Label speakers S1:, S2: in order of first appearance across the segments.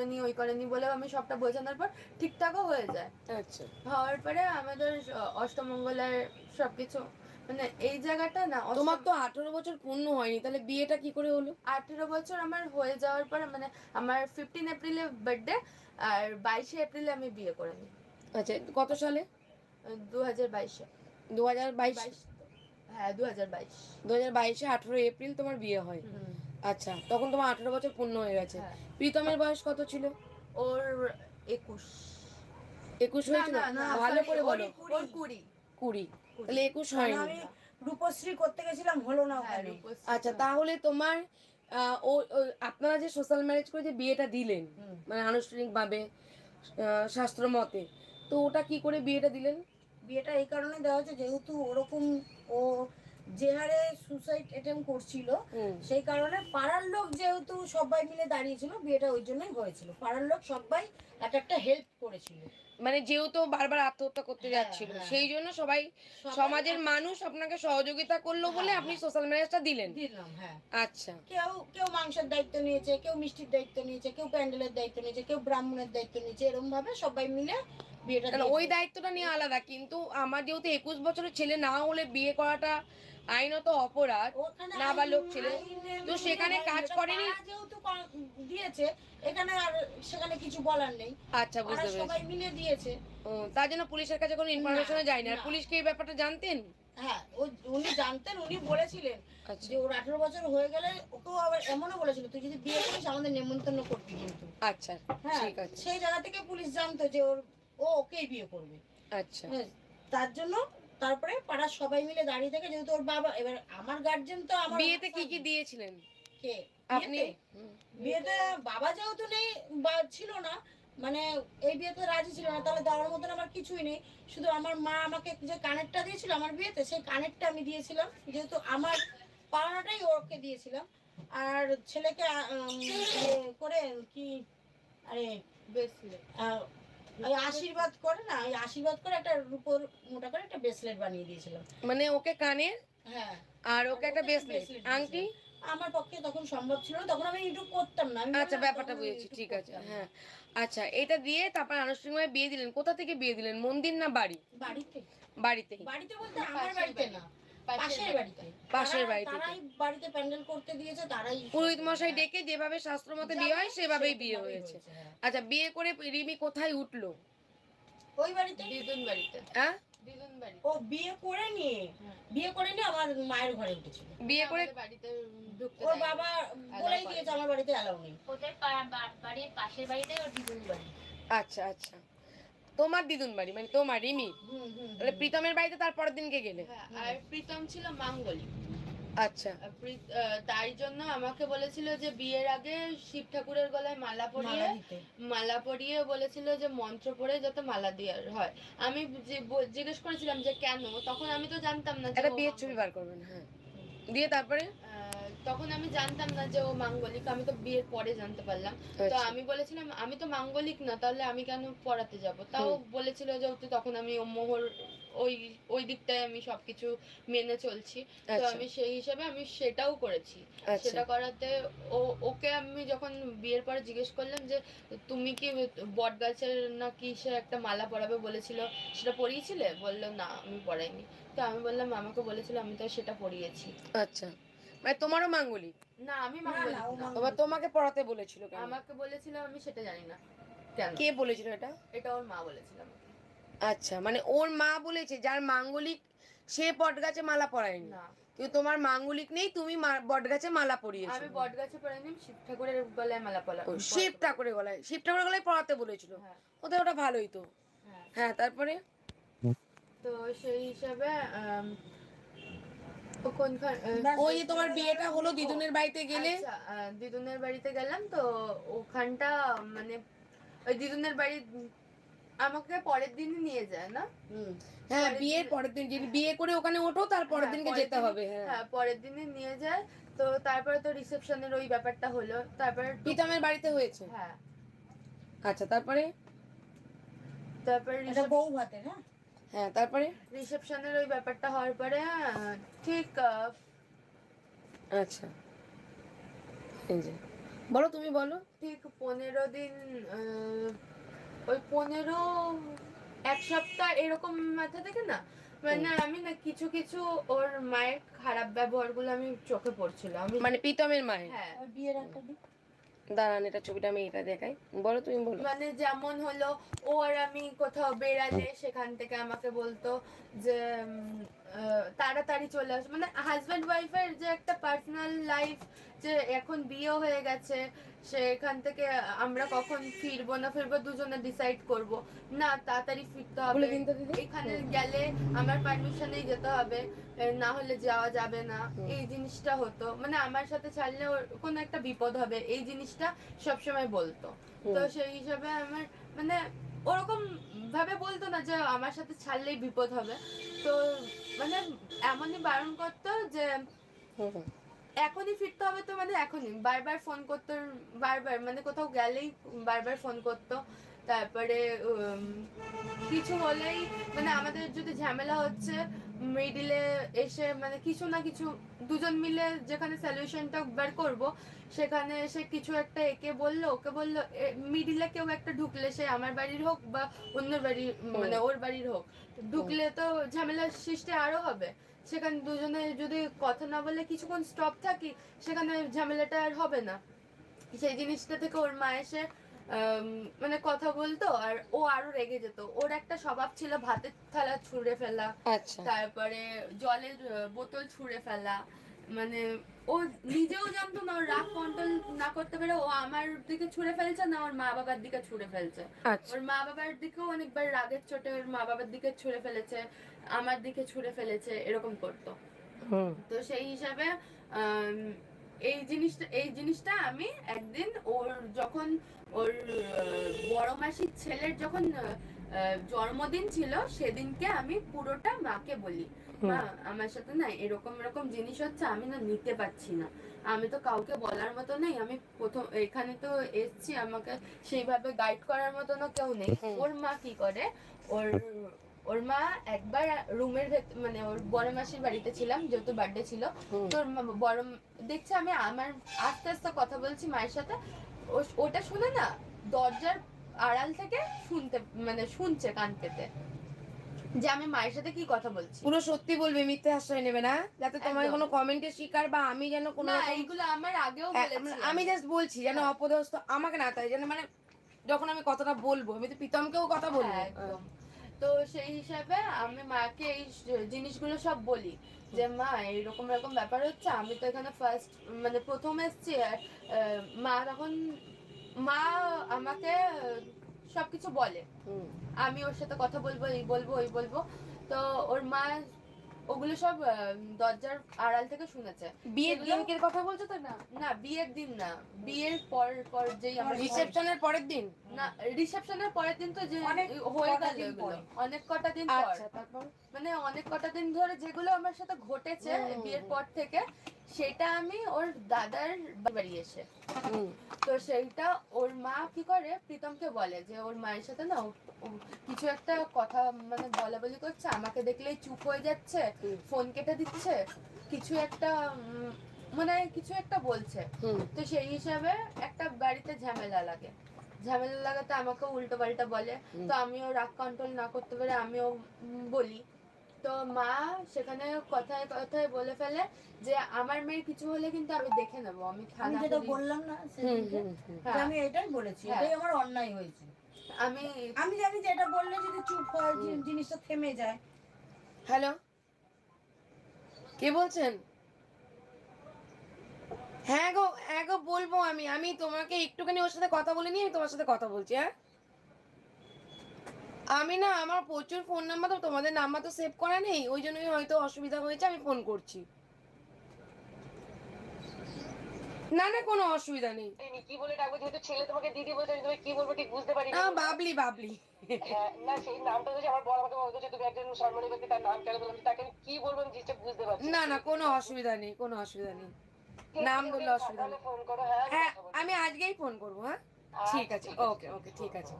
S1: করেনি ওই করেনি বলে আমি সবটা বোঝানোর পর ঠিকঠাকও হয়ে যায়।
S2: আচ্ছা,
S1: হওয়ার পরে আমাদের অষ্টমঙ্গলার সবকিছু মানে এই জায়গাটা না
S2: তোমার তো 18 বছর পূর্ণ হয়নি, তাহলে বিয়েটা কি করে হলো?
S1: 18 বছর আমার হয়ে যাওয়ার পর মানে আমার 15 এপ্রিলে বার্থডে, আর 22 এপ্রিলে আমি বিয়ে করে নিই।
S2: আচ্ছা, কত সালে?
S1: 2022-এ।
S2: 2022?
S1: 22, হ্যাঁ 2022।
S2: 2022-এ 18 এপ্রিল তোমার বিয়ে হয়।
S1: হুম।
S2: আচ্ছা, তখন তোমার 18 বছর পূর্ণ হয়ে গেছে।
S1: হ্যাঁ।
S2: প্রীতমের বয়স কত ছিল?
S1: ওর 21।
S2: 21
S1: না
S2: হয়েছিল?
S1: না না,
S2: ভালো
S1: sorry,
S2: করে
S1: ওর
S2: বলো।
S1: 20।
S2: 20?
S1: 20।
S2: তাহলে 21
S3: কারণ
S2: হয়নি।
S3: আমি রূপশ্রী করতে গেছিলাম, হলো না
S1: হ্যাঁ
S3: ওখানে।
S1: রূপশ্রী
S2: আচ্ছা,
S1: তো।
S2: তাহলে তোমার আপনারা যে সোশ্যাল ম্যারেজ করে যে বিয়েটা দিলেন,
S3: হুম।
S2: মানে আনুষ্ঠানিক ভাবে শাস্ত্র মতে, তো ওটা কি করে বিয়েটা দিলেন?
S3: বিয়েটা এই কারণে দেওয়া হচ্ছে, যেহেতু ওরকম ও যে হারে সুসাইড অ্যাটেম্প করছিল,
S2: হুম।
S3: সেই কারণে পাড়ার লোক যেহেতু সবাই মিলে দাঁড়িয়েছিল, বিয়েটা ওই জন্যই হয়েছিল। পাড়ার লোক সবাই একটা হেল্প করেছিল।
S2: মানে যেহেতু বারবার আত্মহত্যা করতে
S3: হ্যাঁ,
S2: যাচ্ছিল,
S3: হ্যাঁ।
S2: সেই জন্য সবাই
S3: সবাই
S2: সমাজের মানুষ আপনাকে সহযোগিতা করলো বলে
S3: হ্যাঁ,
S2: আপনি
S3: হ্যাঁ।
S2: সোশ্যাল ম্যারেজটা দিলেন।
S3: দিলাম, হ্যাঁ।
S2: আচ্ছা।
S3: কেউ কেউ মাংসের দায়িত্ব নিয়েছে, কেউ মিষ্টির দায়িত্ব নিয়েছে, কেউ প্যান্ডেলের দায়িত্ব নিয়েছে, কেউ ব্রাহ্মণের দায়িত্ব নিয়েছে, এরকম ভাবে সবাই মিলে বিয়েটা
S2: তাহলে ওই
S3: দিয়েছে।
S2: দায়িত্বটা নিয়ে আলাদা, কিন্তু আমার যেহেতু 21 বছরের ছেলে না হলে বিয়ে করাটা আইনত অপরাধ,
S3: ওখানে
S2: নাবালক ছেলে,
S3: আইনের
S2: তো
S3: কোনো
S2: সেখানে
S3: হয়নি,
S2: কাজ
S3: ওটা
S2: করেনি।
S3: পাড়া যেহেতু দিয়েছে, এখানে আর সেখানে কিছু বলার নেই।
S2: আচ্ছা,
S3: পাড়া
S2: বুঝতে
S3: সবাই
S2: পেরেছি।
S3: মিলে দিয়েছে।
S2: ও, তার জন্য পুলিশের কাছে কোনো ইনফরমেশনে
S3: না,
S2: যায়নি, আর
S3: না।
S2: পুলিশ কি এই ব্যাপারটা জানতেন?
S3: হ্যাঁ, উনি জানতেন, উনি বলেছিলেন
S2: আচ্ছা,
S3: যে ওর 18 বছর হয়ে গেলে, ওকেও আবার এমনও বলেছিল, তুই যদি বিয়ে করিস আমাদের নেমন্তন্ন করবি কিন্তু।
S2: আচ্ছা,
S3: হ্যাঁ,
S2: ঠিক আছে।
S3: সেই জায়গা থেকে পুলিশ জানতো যে ওকেই বিয়ে করবে।
S2: আচ্ছা,
S3: হ্যাঁ, তার জন্য তারপরে পাড়ার সবাই মিলে দাঁড়িয়ে থেকে, যেহেতু ওর বাবা, এবার আমার গার্জেন তো আমার
S2: বিয়েতে কি কি
S3: স্বামী।
S2: দিয়েছিলেন
S3: কে?
S2: আপনি?
S3: বিয়েতে? বিয়েতে বাবা যেহেতু নেই বা ছিল না, মানে এই বিয়েতে রাজি ছিল না, তাহলে দেওয়ার মতন আমার কিছুই নেই। শুধু আমার মা আমাকে যে কানেরটা দিয়েছিল আমার বিয়েতে, সেই কানেরটা আমি দিয়েছিলাম, যেহেতু আমার পাওনাটাই ওকে দিয়েছিলাম। আর ছেলেকে করে কি, আরে
S1: ব্রেসলেট।
S3: ওই আশীর্বাদ করে না, ওই আশীর্বাদ করে একটা রূপোর মোটা করে একটা ব্রেসলেট বানিয়ে দিয়েছিলাম।
S2: মানে ওকে কানের,
S3: হ্যাঁ।
S2: আর ওকে একটা ব্রেসলেট, আংটি।
S3: আমার পক্ষে তখন সম্ভব ছিল না, তখন আমি ইউটিউব করতাম না। আমি
S2: আচ্ছা,
S3: বললাম,
S2: ব্যাপারটা
S3: তখন আমি
S2: বুঝেছি,
S3: ইউটিউব
S2: ঠিক আছে,
S3: করতাম না।
S2: হ্যাঁ। আচ্ছা, এটা দিয়ে তারপর আনুষ্ঠানিকভাবে বিয়ে দিলেন। কোথা থেকে বিয়ে দিলেন, মন্দির না বাড়ি?
S3: বাড়িতে।
S2: বাড়িতেই?
S3: বাড়িতে বলতে আমার
S1: পাশের
S3: বাড়িতে
S1: বাড়ি।
S3: না,
S1: পাশের
S3: পাশের
S1: বাড়িতে।
S3: বাড়িতে।
S2: পাশের বাড়ি থেকে
S3: তারাই বাড়িতে প্যান্ডেল করতে দিয়েছে, তারাই
S2: পুরোহিত
S3: সব-
S2: মশাই
S3: হ্যাঁ।
S2: ডেকে যেভাবে শাস্ত্র মতে বিয়ে
S3: যেমন
S2: হয় সেভাবেই
S3: সেরকম
S2: বিয়ে
S3: ভাবেই
S2: হয়েছে।
S3: হ্যাঁ।
S2: আচ্ছা, বিয়ে করে রিমি কোথায় উঠলো?
S3: ওই বাড়িতে।
S1: দিদুন বাড়িতে।
S2: হ্যাঁ,
S1: দিদুন বাড়িতে।
S3: ও বিয়ে করে নিয়ে,
S1: হ্যাঁ।
S3: বিয়ে করে নিয়ে আমার মায়ের ঘরে উঠেছিল।
S2: বিয়ে করে
S1: আমাদের বাড়িতে ঢুকতে
S3: ওর
S1: দেয়নি।
S3: বাবা
S1: Allow
S3: বলেই
S1: করেনি।
S3: দিয়েছে আমার বাড়িতে অ্যালাউ নেই।
S4: ওদের বাড়ির পাশের বাড়িতে ওর দিদুন বাড়ি।
S2: আচ্ছা, আচ্ছা, তোমার দিদুন বাড়ি মানে তোমার রিমি।
S3: হুম, হুম,
S2: তাহলে
S3: হুম।
S2: প্রীতমের বাড়িতে তারপরের দিনকে গেলে?
S1: হ্যাঁ, আর প্রীতম ছিল মাঙ্গলিক।
S2: আচ্ছা,
S1: তাই জন্য আমাকে বলেছিল যে বিয়ের আগে শিব ঠাকুরের গলায় মালা পরিয়ে,
S3: মালা দিতে।
S1: মালা পরিয়ে বলেছিল যে মন্ত্র পড়ে যাতে মালা দেওয়ার হয়। আমি জিজ্ঞেস করেছিলাম যে কেন, তখন আমি তো জানতাম না যে
S2: একটা
S1: ও
S2: বিয়ের ছবি
S1: মাঙ্গলিক।
S2: বার করবেন, হ্যাঁ। দিয়ে তারপরে?
S1: তখন আমি জানতাম না যে ও মাঙ্গলিক, আমি তো বিয়ের পরে জানতে পারলাম। তো
S2: আচ্ছা।
S1: আমি বলেছিলাম আমি তো মাঙ্গলিক না, তাহলে আমি কেন পড়াতে যাব? তাও বলেছিল যেহেতু তখন আমি ও মোহর ওই ওই দিকটায় আমি সবকিছু মেনে চলছি, তো
S2: আচ্ছা।
S1: আমি সেই হিসাবে আমি সেটাও করেছি।
S2: আচ্ছা।
S1: সেটা করাতে ওকে আমি যখন বিয়ের পরে জিজ্ঞেস করলাম যে তুমি কি বট গাছের না কি সে একটা মালা পরাবে বলেছিল, সেটা পরিয়েছিলে? বললো না আমি পরাইনি। তো আমি বললাম আমাকে বলেছিল, আমি তো সেটা পরিয়েছি।
S2: আচ্ছা, মানে তোমারও মাঙ্গলিক?
S1: না আমি
S3: না,
S1: মাঙ্গলিক
S3: না, ও
S1: না।
S2: তোমার তোমাকে পড়াতে বলেছিল কেন?
S1: আমাকে বলেছিল, আমি সেটা জানি না কেন।
S2: কে বলেছিল এটা?
S1: এটা ওর মা বলেছিল আমাকে।
S2: আচ্ছা, মানে ওর মা বলেছে, যার মাঙ্গলিক সে বটগাছে মালা পরায়নি?
S1: না,
S2: কিন্তু তোমার মাঙ্গলিক নেই, তুমি বটগাছে মালা পরিয়েছো?
S1: আমি বট গাছে পড়াইনি, শিব ঠাকুরের গলায় মালা পরা।
S2: ও, শিব ঠাকুরের গলায়, শিব ঠাকুরের গলায় পরাতে বলেছিল?
S1: হ্যাঁ।
S2: ওদের ওটা ভালোই তো।
S1: হ্যাঁ,
S2: হ্যাঁ, তারপরে?
S1: তো সেই হিসাবে
S2: ওই যে তোমার বিয়েটা হলো, দিদুনের বাড়িতে গেলে?
S1: আচ্ছা, দিদুনের বাড়িতে গেলাম, তো ওখানটা মানে ওই দিদুনের বাড়ি আমাকে পরের দিনই নিয়ে যায় না।
S2: হ্যাঁ, বিয়ের পরের দিন, যিনি বিয়ে করে ওখানে ওঠো তার পরের দিনকে
S1: পরের
S2: যেতে
S1: দিনই-
S2: হবে। হ্যাঁ,
S1: হ্যাঁ, পরের দিনে নিয়ে যায়। তো তারপরে তো রিসেপশনের ওই ব্যাপারটা হলো, তারপরে
S2: প্রীতমের বাড়িতে হয়েছে?
S1: হ্যাঁ,
S2: আচ্ছা, তারপরে?
S1: তারপরে
S3: এটা বউ ভাতের। হ্যাঁ,
S2: হ্যাঁ, তারপরে?
S1: রিসেপশনের ওই ব্যাপারটা হওয়ার পরে ঠিক
S2: আচ্ছা, এই যে বলো, তুমি বলো।
S1: ঠিক 15 দিন, ওই 15 এক সপ্তাহ এরকম মাথা থেকে না, মানে আমি না কিছু কিছু ওর মায়ের খারাপ ব্যবহারগুলো আমি চোখে পড়ছিল। আমি
S2: মানে প্রীতমের মায়ের?
S1: হ্যাঁ,
S3: আর বিয়ের একটা দিক
S2: দাঁড়ান, এটা ছবিটা আমি এটা দেখাই। বলো, তুমি বলো।
S1: মানে যেমন হলো ও আর আমি কোথাও বেড়ালে সেখান থেকে আমাকে বলতো যে তাড়াতাড়ি চলে আসো, মানে হাজব্যান্ড ওয়াইফের যে একটা পার্সোনাল লাইফ, যে এখন বিয়ে হয়ে গেছে সেখান থেকে আমরা কখন ফিরবো না ফিরবো দুজনে ডিসাইড করব, না তাড়াতাড়ি ফিরতে হবে,
S2: বলে দিন তো দিদি।
S1: এখানে গেলে আমার পারমিশনেই যেতে হবে, না হলে যাওয়া যাবে না, এই জিনিসটা হতো, মানে আমার সাথে ছাড়লে ওর কোনো একটা বিপদ হবে এই জিনিসটা সবসময় বলতো। তো সেই হিসাবে আমার মানে ওরকম ভাবে বলতো না যে আমার সাথে ছাড়লেই বিপদ হবে, তো মানে এমনই বারণ করতো যে এখনই ফিরতে হবে, তো মানে এখনই বারবার ফোন করতো, বারবার মানে কোথাও গেলেই বারবার ফোন করতো। তারপরে কিছু হলেই মানে আমাদের যদি ঝামেলা হচ্ছে মিডিলে এসে মানে কিছু না কিছু দুজন মিলে যেখানে সলিউশনটা বের করব সেখানে এসে কিছু একটা একে বললো ওকে বললো, মিডিলে কেউ একটা ঢুকলে সে আমার বাড়ির হোক বা অন্য বাড়ির মানে ওর বাড়ির হোক, ঢুকলে তো ঝামেলার সৃষ্টি আরো হবে। সেখানে দুজনে যদি কথা না বলে কিছুক্ষণ স্টপ থাকি সেখানে ঝামেলাটা আর হবে না। সেই জিনিসটা থেকে ওর মা এসে মানে কথা বলতো আর ও আরো রেগে যেত। ওর একটা স্বভাব ছিল ভাতের থালা ছুঁড়ে ফেলা,
S2: আচ্ছা।
S1: তারপরে জলের বোতল ছুঁড়ে ফেলা, মানে ও নিজেও জানতো না, ওর রাগ কন্ট্রোল না করতে পেরে ও আমার দিকে ছুঁড়ে ফেলছে না ওর মা বাবার দিকে ছুঁড়ে ফেলছে।
S2: আচ্ছা।
S1: ওর মা বাবার দিকেও অনেকবার রাগের চোটে ওর মা বাবার দিকে ছুঁড়ে ফেলেছে, আমার দিকে ছুঁড়ে ফেলেছে, এরকম করতো। তো সেই হিসাবে এই জিনিসটা আমি একদিন ওর যখন ওর বড় মাসির ছেলের যখন জন্মদিন ছিল সেদিনকে আমি পুরোটা মাকে বলি, মা আমার সাথে না এরকম এরকম জিনিস হচ্ছে, আমি না নিতে পারছি না, আমি তো কাউকে বলার মতো নেই, আমি প্রথম এখানে তো এসছি, আমাকে সেইভাবে গাইড করার মতো না কেউ নেই। ওর মা কি করে, ওর মা একবার রুমের মানে ওর বড় মাসির বাড়িতে ছিলাম যেহেতু বার্থডে ছিল, তোর বড় দেখছে আমি আমার আস্তে আস্তে কথা বলছি মায়ের সাথে, ওটা শুনে না দরজার আড়াল থেকে শুনছে কান পেতে যে আমি মায়ের সাথে কি কথা বলছি।
S2: পুরো সত্যি বলবে, মিথ্যে আশ্রয় নেবে না, যাতে তোমার
S1: একদম।
S2: কোনো কমেন্টের শিকার বা আমি যেন কোনো
S1: না
S2: রকম-
S1: এইগুলো আমার আগেও
S2: হ্যাঁ,
S1: বলেছি
S2: আমি জাস্ট বলছি যেন
S1: হ্যাঁ।
S2: অপদস্থ আমাকে না তাই যেন, মানে যখন আমি কথাটা বলবো আমি তো প্রীতমকেও কথা বলবো।
S1: হ্যাঁ, একদম। তো সেই হিসাবে আমি মাকে এই জিনিসগুলো সব বলি যে মা এইরকম এরকম ব্যাপার হচ্ছে, আমি তো এখানে ফার্স্ট মানে প্রথম এসছি, আর মা তখন মা আমাকে সবকিছু বলে, আমি ওর সাথে কথা বলবো এই বলবো ওই বলবো, তো ওর মা ওগুলো সব দরজার আড়াল থেকে শুনেছে।
S2: বিয়ের
S1: সেগুলো-
S2: দিনকের কথা বলছো তো? না,
S1: না বিয়ের দিন না, বিয়ের পর পর যেই আমরা
S2: রিসেপশনের পরের দিন।
S1: না রিসেপশনের পরের দিন তো যে
S3: অনেক
S1: হয়ে
S3: কটা
S1: গেল
S3: দিন
S1: এগুলো,
S3: পরে।
S1: অনেক কটা দিন পর,
S2: আচ্ছা, তারপর?
S1: মানে অনেক কটা দিন ধরে যেগুলো আমার সাথে ঘটেছে বিয়ের পর থেকে, সেটা আমি ওর দাদার বাড়ি এসে, তো সেইটা ওর মা কি করে প্রীতমকে বলে যে ওর মায়ের সাথে না ও কিছু একটা কথা মানে বলা বলি করছে, আমাকে দেখলেই চুপ হয়ে যাচ্ছে, ফোন কেটে দিচ্ছে, কিছু একটা মানে কিছু একটা বলছে। তো সেই হিসাবে একটা বাড়িতে ঝামেলা লাগাতে আমাকে উল্টো পাল্টা বলে, তো আমিও রাগ কন্ট্রোল না করতে পারে আমিও বলি, তো মা সেখানে কথায় কথায় বলে ফেলে যে আমার মেয়ের কিছু হলে কিন্তু আমি দেখে নেবো, আমি
S3: আমি
S1: থানা
S3: যেটা
S1: পুলিশ-
S3: বললাম না সেদিনকে,
S1: হ্যাঁ,
S3: আমি এটাই বলেছি,
S1: হ্যাঁ।
S3: এটাই আমার অন্যায় হয়েছে।
S1: আমি
S3: আমি জানি যে এটা বললে যদি চুপ হয় জিনিসটা থেমে যায়।
S2: হ্যালো, কে বলছেন? হ্যাঁ গো বলবো, আমি তোমাকে একটুখানি ওর সাথে কথা বলে নিয়ে আমি তোমার সাথে কথা বলছি। হ্যাঁ, আমি না আমার প্রচুর ফোন নাম্বার, তো তোমাদের নাম্বার তো সেভ করা নেই, ওই জন্যই হয়তো অসুবিধা হয়েছে, আমি ফোন করছি। না না, কোনো অসুবিধা নেই।
S5: কি বলে ডাকবো, যেহেতু ছেলে তোমাকে দিদি বলছে, আমি তোমাকে কি বলবো ঠিক বুঝতে পারি না।
S2: বাবলি
S5: হ্যাঁ, না সেই নামটা যদি আমার বড় আমাকে বলতো যে তুমি একজন সম্মানী ব্যক্তি, তার নাম কেন বললাম, তাকে আমি কি বলবো আমি জিনিসটা বুঝতে পারছি
S2: না, কোনো অসুবিধা নেই, নাম বললে অসুবিধা নেই।
S5: ফোন করো। হ্যাঁ,
S2: হ্যাঁ, আমি আজকেই ফোন করবো। হ্যাঁ, ঠিক আছে, ওকে ঠিক আছে,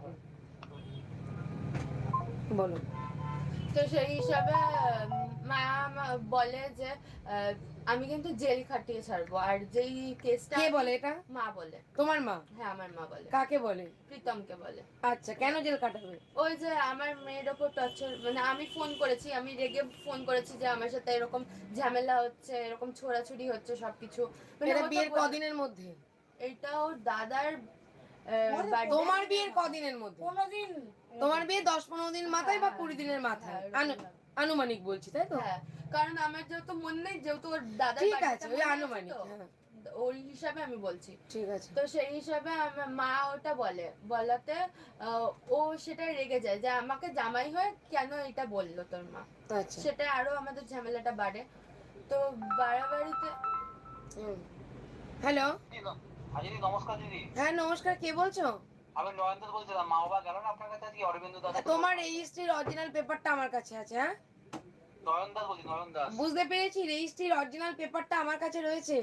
S2: বলো।
S1: তো সেই হিসাবে মা বলে যে আমি কিন্তু জেল খাটিয়ে ছাড়বো, আর যেই কেসটা
S2: কে বলে এটা?
S1: মা বলে।
S2: তোমার মা?
S1: হ্যাঁ আমার মা বলে।
S2: কাকে বলে?
S1: প্রীতমকে বলে।
S2: আচ্ছা, কেন জেল কাটাবে?
S1: ওই যে আমার মেয়ের ওপর টর্চার, মানে আমি ফোন করেছি, আমি রেগে ফোন করেছি যে আমার সাথে এরকম ঝামেলা হচ্ছে, এরকম ছোড়াছুড়ি হচ্ছে সবকিছু। মানে
S2: এটা
S1: ও তো
S2: বিয়ের কদিনের মধ্যে?
S1: এটা ওর দাদার
S2: তোমার বিয়ের কদিনের মধ্যে?
S3: কোনোদিন
S2: তোমার বিয়ে 10-15 দিন মাথায় বা 20 দিনের মাথায়? আনুমানিক বলছি, তাই তো?
S1: হ্যাঁ, কারণ আমার যেহেতু মনে নেই, যেহেতু ওর দাদার
S2: ঠিক
S1: বাড়িটা
S2: আছে, ওই
S1: মনে আছে
S2: আনুমানিক।
S1: তো,
S2: হ্যাঁ,
S1: ওই হিসাবে আমি বলছি।
S2: ঠিক আছে।
S1: তো সেই হিসাবে আমার মা ওটা বলাতে ও সেটা রেগে যায় যে আমাকে জামাই হয়ে কেন এটা বললো তোর মা।
S2: আচ্ছা।
S1: সেটা আরো আমাদের ঝামেলাটা বাড়ে। তো বাড়াবাড়িতে
S2: হ্যালো,
S5: দিদি নমস্কার দিদি।
S2: হ্যাঁ নমস্কার, কে বলছো?
S5: আমি নয়নদাস বলছিলাম, মা বাবা গেল না আপনার কাছে আজকে অরবিন্দ দাদা?
S2: তোমার রেজিস্ট্রির অরিজিনাল পেপারটা আমার কাছে আছে। হ্যাঁ,
S5: নয়নদাস বলছি, নয়নদাস।
S2: বুঝতে পেরেছি, রেজিস্ট্রির অরিজিনাল পেপারটা আমার কাছে রয়েছে।